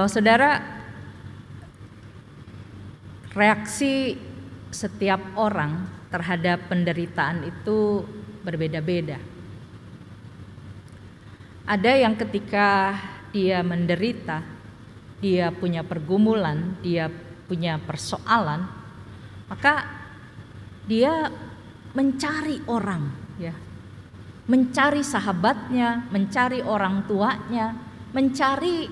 Saudara, reaksi setiap orang terhadap penderitaan itu berbeda-beda. Ada yang ketika dia menderita, dia punya pergumulan, dia punya persoalan, maka dia mencari orang, ya, mencari sahabatnya, mencari orang tuanya, mencari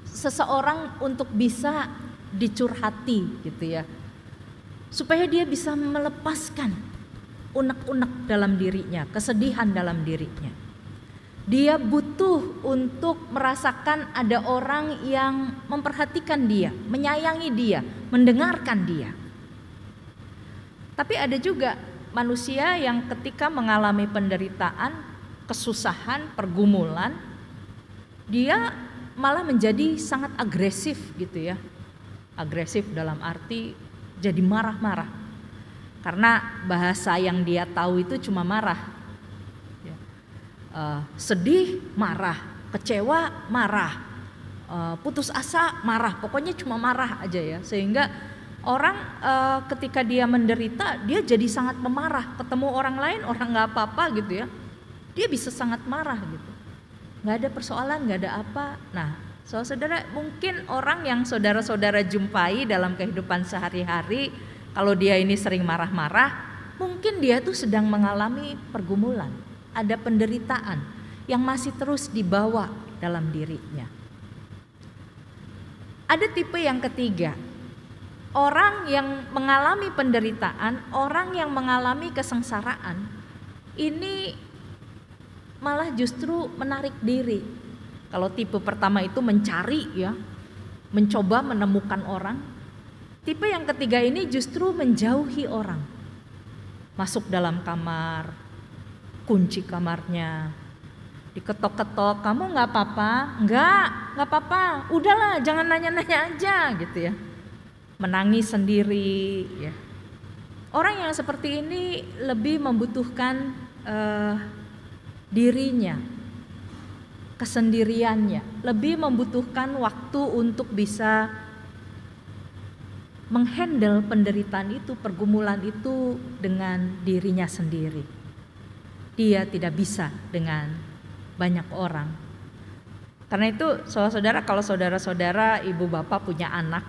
seseorang untuk bisa dicurhati, gitu ya, supaya dia bisa melepaskan unek-unek dalam dirinya, kesedihan dalam dirinya. Dia butuh untuk merasakan ada orang yang memperhatikan dia, menyayangi dia, mendengarkan dia. Tapi ada juga manusia yang ketika mengalami penderitaan, kesusahan, pergumulan, dia malah menjadi sangat agresif gitu ya. Agresif dalam arti jadi marah-marah. Karena bahasa yang dia tahu itu cuma marah. Sedih, marah, kecewa, marah, putus asa, marah, pokoknya cuma marah aja ya. Sehingga orang ketika dia menderita, dia jadi sangat memarah. Ketemu orang lain, orang gak apa-apa gitu ya, dia bisa sangat marah gitu. Gak ada persoalan, gak ada apa. Nah, saudara, mungkin orang yang saudara-saudara jumpai dalam kehidupan sehari-hari, kalau dia ini sering marah-marah, mungkin dia tuh sedang mengalami pergumulan. Ada penderitaan yang masih terus dibawa dalam dirinya. Ada tipe yang ketiga, orang yang mengalami penderitaan, orang yang mengalami kesengsaraan, ini malah justru menarik diri. Kalau tipe pertama itu mencari ya, mencoba menemukan orang. Tipe yang ketiga ini justru menjauhi orang. Masuk dalam kamar, kunci kamarnya, diketok-ketok, kamu nggak apa-apa? Nggak apa-apa. Udahlah, jangan nanya-nanya aja gitu ya. Menangis sendiri. Ya. Orang yang seperti ini lebih membutuhkan dirinya, kesendiriannya, lebih membutuhkan waktu untuk bisa menghandle penderitaan itu, pergumulan itu dengan dirinya sendiri. Dia tidak bisa dengan banyak orang. Karena itu saudara-saudara, kalau saudara-saudara ibu bapak punya anak,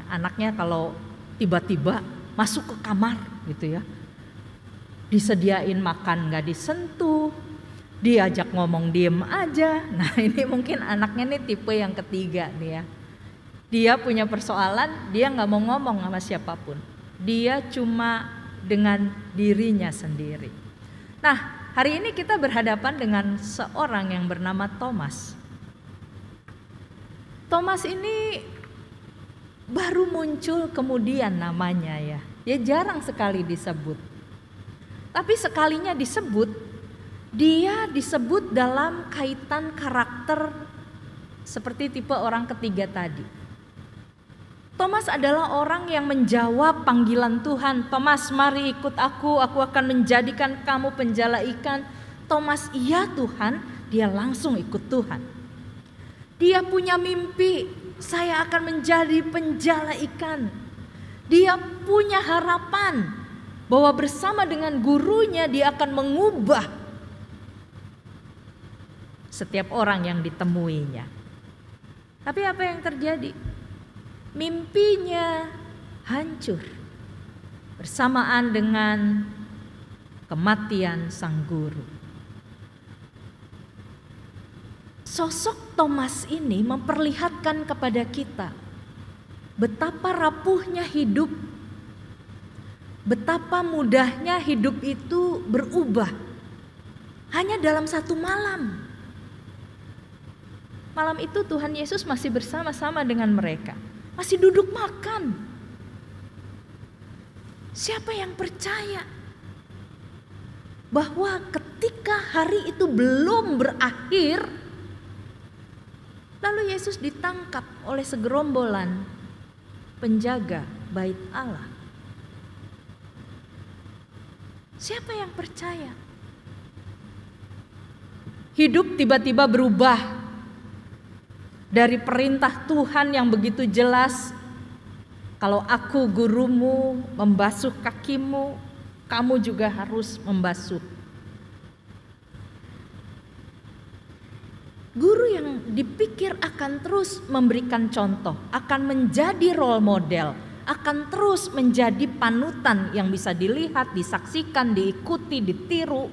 anaknya kalau tiba-tiba masuk ke kamar gitu ya, disediain makan gak disentuh, diajak ngomong diem aja. Nah ini mungkin anaknya nih tipe yang ketiga nih ya. Dia punya persoalan, dia gak mau ngomong sama siapapun, dia cuma dengan dirinya sendiri. Nah, hari ini kita berhadapan dengan seorang yang bernama Thomas. Thomas ini baru muncul kemudian namanya ya. Dia jarang sekali disebut. Tapi sekalinya disebut, dia disebut dalam kaitan karakter seperti tipe orang ketiga tadi. Thomas adalah orang yang menjawab panggilan Tuhan. Thomas, mari ikut aku akan menjadikan kamu penjala ikan. Thomas, iya Tuhan, dia langsung ikut Tuhan. Dia punya mimpi, saya akan menjadi penjala ikan. Dia punya harapan bahwa bersama dengan gurunya dia akan mengubah setiap orang yang ditemuinya. Tapi apa yang terjadi? Mimpinya hancur bersamaan dengan kematian sang guru. Sosok Thomas ini memperlihatkan kepada kita betapa rapuhnya hidup, betapa mudahnya hidup itu berubah hanya dalam satu malam. Malam itu Tuhan Yesus masih bersama-sama dengan mereka. Masih duduk makan. Siapa yang percaya bahwa ketika hari itu belum berakhir, lalu Yesus ditangkap oleh segerombolan penjaga bait Allah? Siapa yang percaya? Hidup tiba-tiba berubah. dari perintah Tuhan yang begitu jelas, kalau aku gurumu membasuh kakimu, kamu juga harus membasuh. Guru yang dipikir akan terus memberikan contoh, akan menjadi role model, akan terus menjadi panutan yang bisa dilihat, disaksikan, diikuti, ditiru.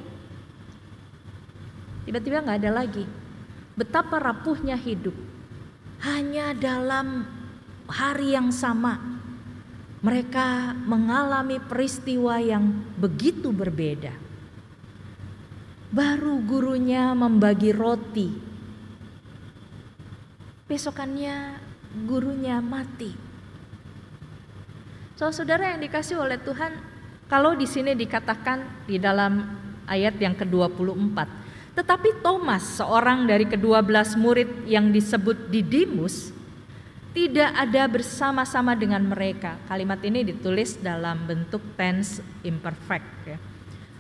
Tiba-tiba gak ada lagi. Betapa rapuhnya hidup. Hanya dalam hari yang sama mereka mengalami peristiwa yang begitu berbeda. Baru gurunya membagi roti, besokannya gurunya mati. Saudara yang dikasih oleh Tuhan, kalau di sini dikatakan di dalam ayat yang ke-24, tetapi Thomas, seorang dari ke-12 murid yang disebut Didimus, tidak ada bersama-sama dengan mereka. Kalimat ini ditulis dalam bentuk tense imperfect, ya.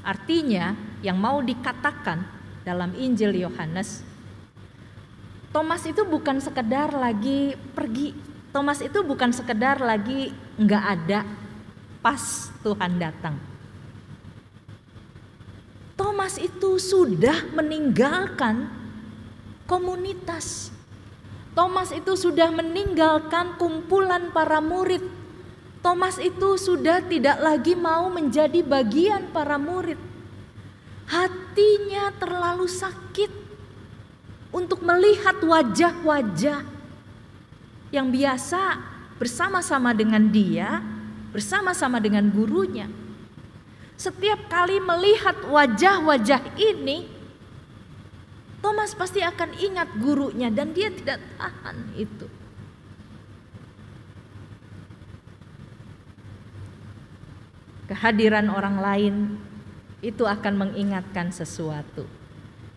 Artinya yang mau dikatakan dalam Injil Yohanes, Thomas itu bukan sekedar lagi pergi. Thomas itu bukan sekedar lagi nggak ada pas Tuhan datang. Thomas itu sudah meninggalkan komunitas. Thomas itu sudah meninggalkan kumpulan para murid. Thomas itu sudah tidak lagi mau menjadi bagian para murid. Hatinya terlalu sakit untuk melihat wajah-wajah yang biasa bersama-sama dengan dia, bersama-sama dengan gurunya. Setiap kali melihat wajah-wajah ini, Thomas pasti akan ingat gurunya dan dia tidak tahan itu. Kehadiran orang lain itu akan mengingatkan sesuatu.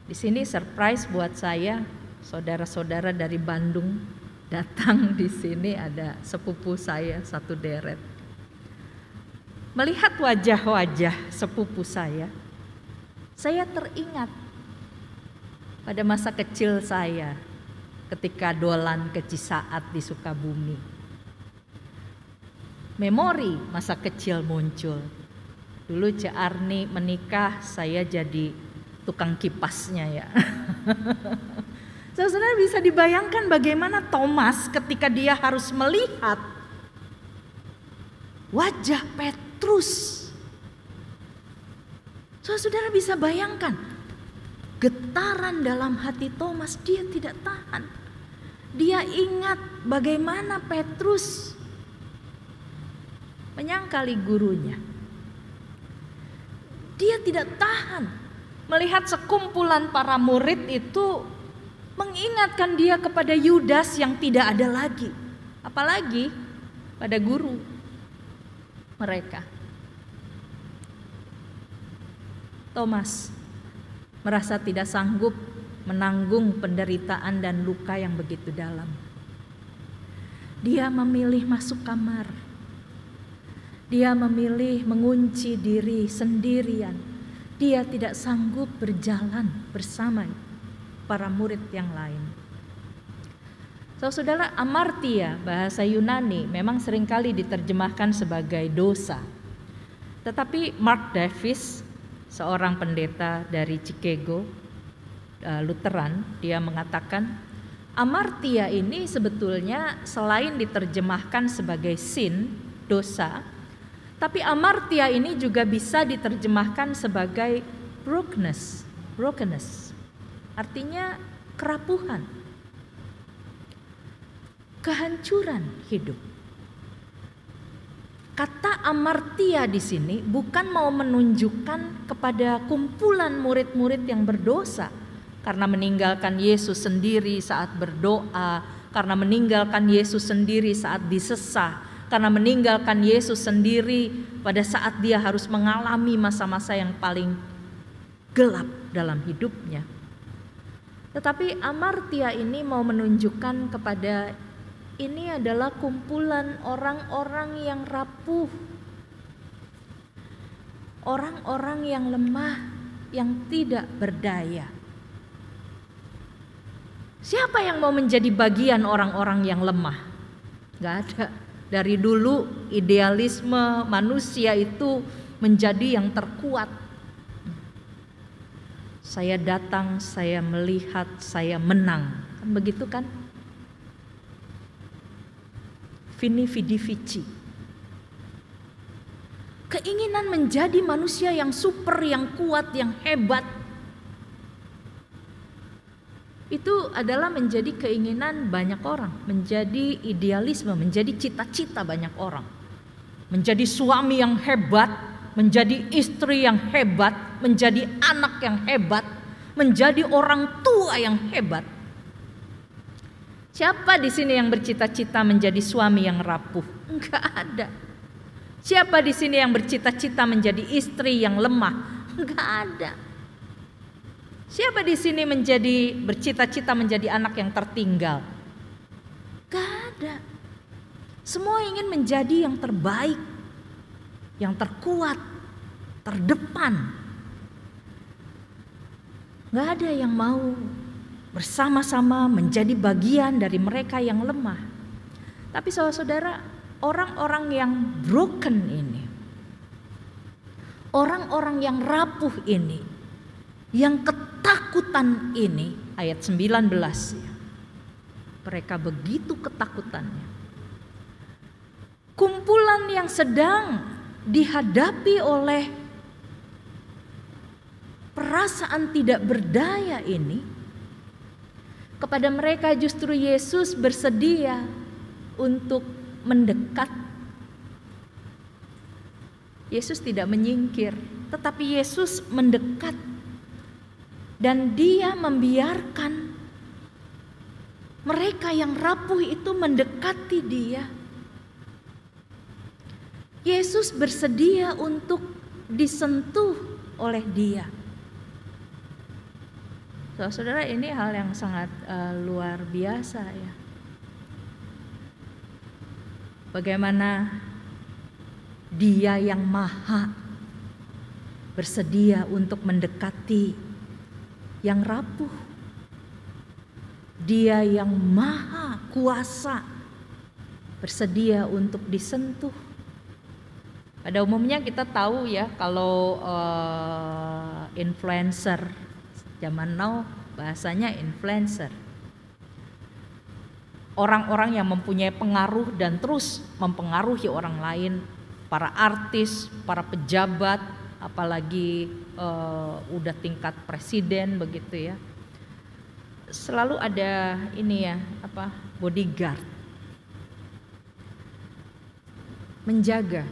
Di sini surprise buat saya, saudara-saudara dari Bandung datang di sini, ada sepupu saya satu deret. Melihat wajah-wajah sepupu saya teringat pada masa kecil saya ketika dolan ke Cisaat di Sukabumi. Memori masa kecil muncul. Dulu Cik Arni menikah, saya jadi tukang kipasnya ya. Saudara bisa dibayangkan bagaimana Thomas ketika dia harus melihat wajah Petrus. Saudara bisa bayangkan getaran dalam hati Thomas, dia tidak tahan. Dia ingat bagaimana Petrus menyangkali gurunya. Dia tidak tahan melihat sekumpulan para murid itu mengingatkan dia kepada Yudas yang tidak ada lagi, apalagi pada guru mereka. Thomas merasa tidak sanggup menanggung penderitaan dan luka yang begitu dalam. Dia memilih masuk kamar. Dia memilih mengunci diri sendirian. Dia tidak sanggup berjalan bersama para murid yang lain. Saudara, amartia bahasa Yunani memang seringkali diterjemahkan sebagai dosa. Tetapi Mark Davis, seorang pendeta dari Chicago, Lutheran, dia mengatakan amartia ini sebetulnya selain diterjemahkan sebagai sin, dosa, tapi amartia ini juga bisa diterjemahkan sebagai brokenness, artinya kerapuhan, kehancuran hidup. Kata amartia di sini bukan mau menunjukkan kepada kumpulan murid-murid yang berdosa karena meninggalkan Yesus sendiri saat berdoa, karena meninggalkan Yesus sendiri saat disesah, karena meninggalkan Yesus sendiri pada saat dia harus mengalami masa-masa yang paling gelap dalam hidupnya. Tetapi amartia ini mau menunjukkan kepada ini adalah kumpulan orang-orang yang rapuh, orang-orang yang lemah, yang tidak berdaya. Siapa yang mau menjadi bagian orang-orang yang lemah? Gak ada. Dari dulu idealisme manusia itu menjadi yang terkuat. Saya datang, saya melihat, saya menang. Kan begitu kan? Vini vidi vici. Keinginan menjadi manusia yang super, yang kuat, yang hebat. Itu adalah menjadi keinginan banyak orang, menjadi idealisme, menjadi cita-cita banyak orang. Menjadi suami yang hebat, menjadi istri yang hebat, menjadi anak yang hebat, menjadi orang tua yang hebat. Siapa di sini yang bercita-cita menjadi suami yang rapuh? Enggak ada. Siapa di sini yang bercita-cita menjadi istri yang lemah? Enggak ada. Siapa di sini bercita-cita menjadi anak yang tertinggal? Gak ada. Semua ingin menjadi yang terbaik, yang terkuat, terdepan. Gak ada yang mau bersama-sama menjadi bagian dari mereka yang lemah. Tapi saudara-saudara, orang-orang yang broken ini, orang-orang yang rapuh ini, yang ketakutan ini, ayat 19 ya. Mereka begitu ketakutannya. Kumpulan yang sedang dihadapi oleh perasaan tidak berdaya ini, kepada mereka justru Yesus bersedia untuk mendekat. Yesus tidak menyingkir, tetapi Yesus mendekat. Dan dia membiarkan mereka yang rapuh itu mendekati dia. Yesus bersedia untuk disentuh oleh dia. Saudara, ini hal yang sangat luar biasa ya. Bagaimana dia yang maha bersedia untuk mendekati yang rapuh. Dia yang maha kuasa bersedia untuk disentuh. Pada umumnya kita tahu ya, kalau influencer zaman now bahasanya influencer. Orang-orang yang mempunyai pengaruh dan terus mempengaruhi orang lain, para artis, para pejabat, apalagi udah tingkat presiden begitu ya. Selalu ada ini ya, bodyguard. Menjaga.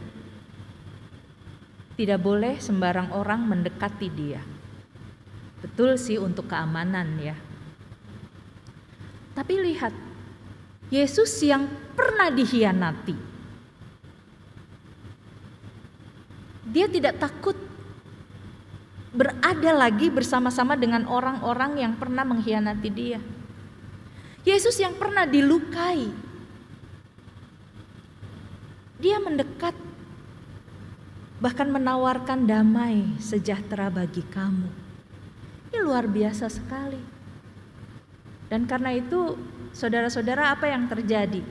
Tidak boleh sembarang orang mendekati dia. Betul sih untuk keamanan ya. Tapi lihat, Yesus yang pernah dikhianati, dia tidak takut berada lagi bersama-sama dengan orang-orang yang pernah mengkhianati dia. Yesus yang pernah dilukai, dia mendekat, bahkan menawarkan damai sejahtera bagi kamu. Ini luar biasa sekali. Dan karena itu, saudara-saudara, apa yang terjadi?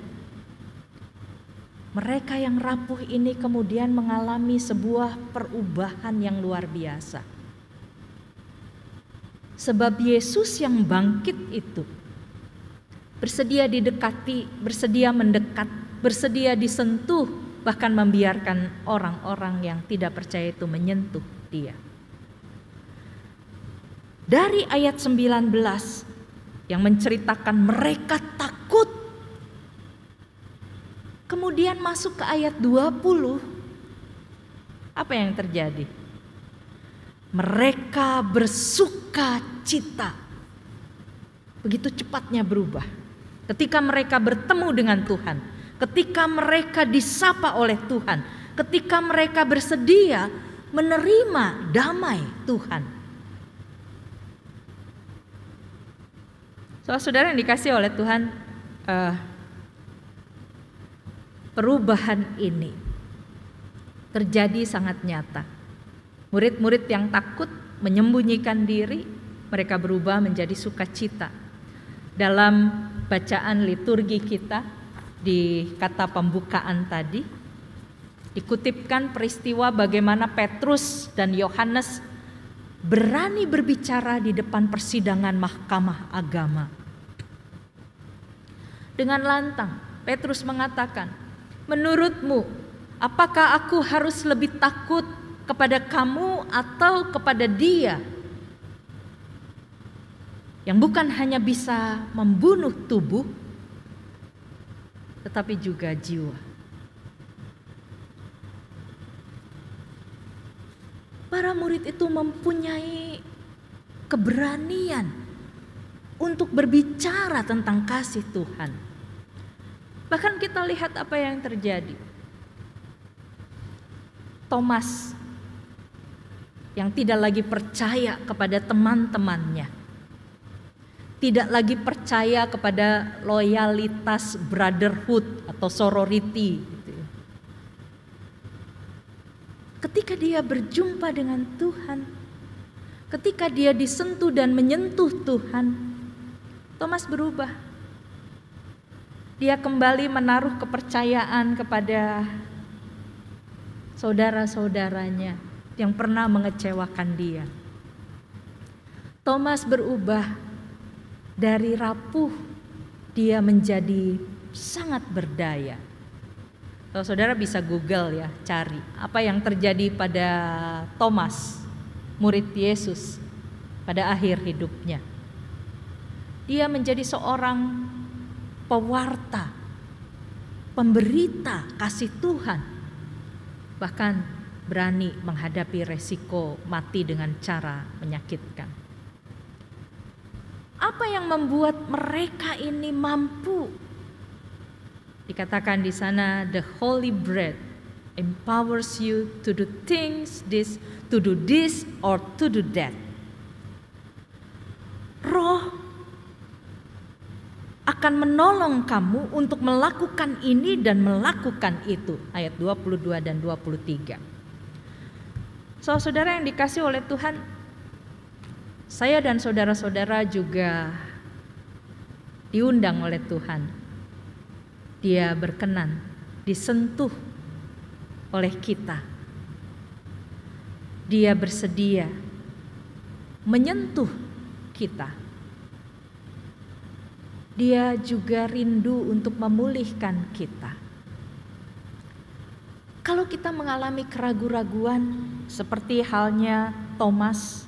Mereka yang rapuh ini kemudian mengalami sebuah perubahan yang luar biasa. Sebab Yesus yang bangkit itu bersedia didekati, bersedia mendekat, bersedia disentuh, bahkan membiarkan orang-orang yang tidak percaya itu menyentuh dia. Dari ayat 19 yang menceritakan mereka takut, kemudian masuk ke ayat 20, apa yang terjadi? Mereka bersuka cita. Begitu cepatnya berubah. Ketika mereka bertemu dengan Tuhan, ketika mereka disapa oleh Tuhan, ketika mereka bersedia menerima damai Tuhan. Saudara yang dikasih oleh Tuhan, perubahan ini terjadi sangat nyata. Murid-murid yang takut menyembunyikan diri, mereka berubah menjadi sukacita. dalam bacaan liturgi kita di kata pembukaan tadi, dikutipkan peristiwa bagaimana Petrus dan Yohanes berani berbicara di depan persidangan mahkamah agama. Dengan lantang, Petrus mengatakan, "Menurutmu, apakah aku harus lebih takut kepada kamu atau kepada Dia yang bukan hanya bisa membunuh tubuh, tetapi juga jiwa?" Para murid itu mempunyai keberanian untuk berbicara tentang kasih Tuhan. Bahkan kita lihat apa yang terjadi. Thomas yang tidak lagi percaya kepada teman-temannya, tidak lagi percaya kepada loyalitas brotherhood atau sorority. Ketika dia berjumpa dengan Tuhan, ketika dia disentuh dan menyentuh Tuhan, Thomas berubah. Dia kembali menaruh kepercayaan kepada saudara-saudaranya yang pernah mengecewakan dia. Thomas berubah dari rapuh, dia menjadi sangat berdaya. Kalau saudara bisa Google ya, cari apa yang terjadi pada Thomas, murid Yesus pada akhir hidupnya. Dia menjadi seorang pewarta, pemberita kasih Tuhan. Bahkan berani menghadapi resiko mati dengan cara menyakitkan. Apa yang membuat mereka ini mampu? Dikatakan di sana, the Holy Bread empowers you to do to do this or to do that. Roh akan menolong kamu untuk melakukan ini dan melakukan itu. Ayat 22 dan 23. Saudara yang dikasih oleh Tuhan, saya dan saudara-saudara juga diundang oleh Tuhan. Dia berkenan disentuh oleh kita. Dia bersedia menyentuh kita. Dia juga rindu untuk memulihkan kita. Kalau kita mengalami keraguan-raguan seperti halnya Thomas,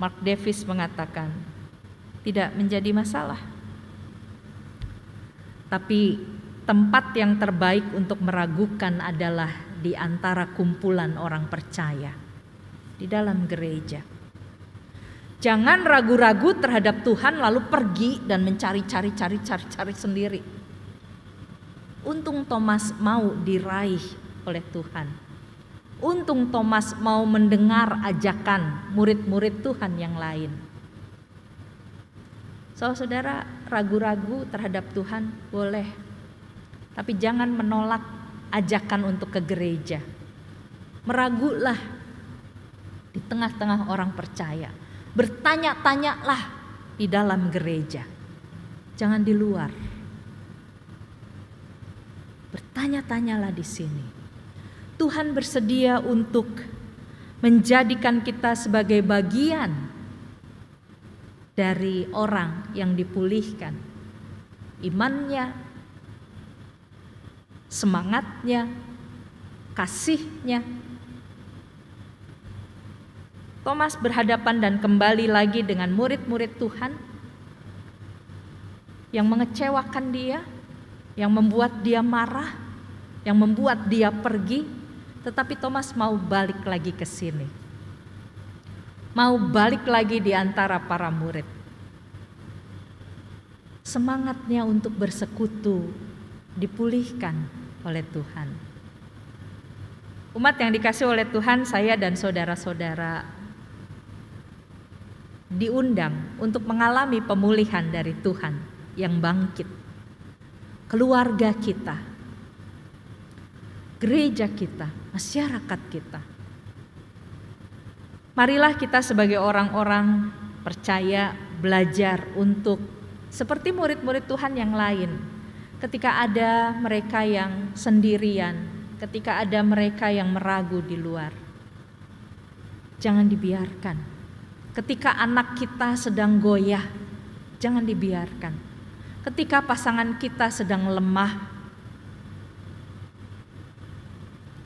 Mark Davis mengatakan, tidak menjadi masalah. Tapi tempat yang terbaik untuk meragukan adalah di antara kumpulan orang percaya, di dalam gereja. Jangan ragu-ragu terhadap Tuhan lalu pergi dan mencari-cari sendiri. Untung Thomas mau diraih oleh Tuhan. Untung Thomas mau mendengar ajakan murid-murid Tuhan yang lain. Saudara, ragu-ragu terhadap Tuhan boleh, tapi jangan menolak ajakan untuk ke gereja. Meragulah di tengah-tengah orang percaya. Bertanya-tanyalah di dalam gereja, jangan di luar. Bertanya-tanyalah di sini. Tuhan bersedia untuk menjadikan kita sebagai bagian dari orang yang dipulihkan, imannya, semangatnya, kasihnya. Thomas berhadapan dan kembali lagi dengan murid-murid Tuhan yang mengecewakan dia, yang membuat dia marah, yang membuat dia pergi, tetapi Thomas mau balik lagi ke sini. Mau balik lagi di antara para murid. Semangatnya untuk bersekutu dipulihkan oleh Tuhan. Umat yang dikasih oleh Tuhan, saya dan saudara-saudara diundang untuk mengalami pemulihan dari Tuhan yang bangkit. Keluarga kita, gereja kita, masyarakat kita. Marilah kita sebagai orang-orang percaya belajar untuk seperti murid-murid Tuhan yang lain. Ketika ada mereka yang sendirian, ketika ada mereka yang meragu di luar, jangan dibiarkan. Ketika anak kita sedang goyah, jangan dibiarkan. Ketika pasangan kita sedang lemah,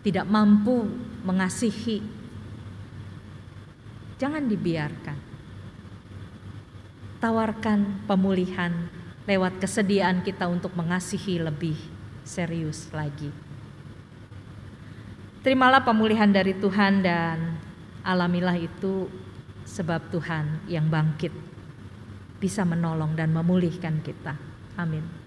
tidak mampu mengasihi, jangan dibiarkan. Tawarkan pemulihan lewat kesediaan kita untuk mengasihi lebih serius lagi. Terimalah pemulihan dari Tuhan dan alamilah itu, sebab Tuhan yang bangkit bisa menolong dan memulihkan kita. Amin.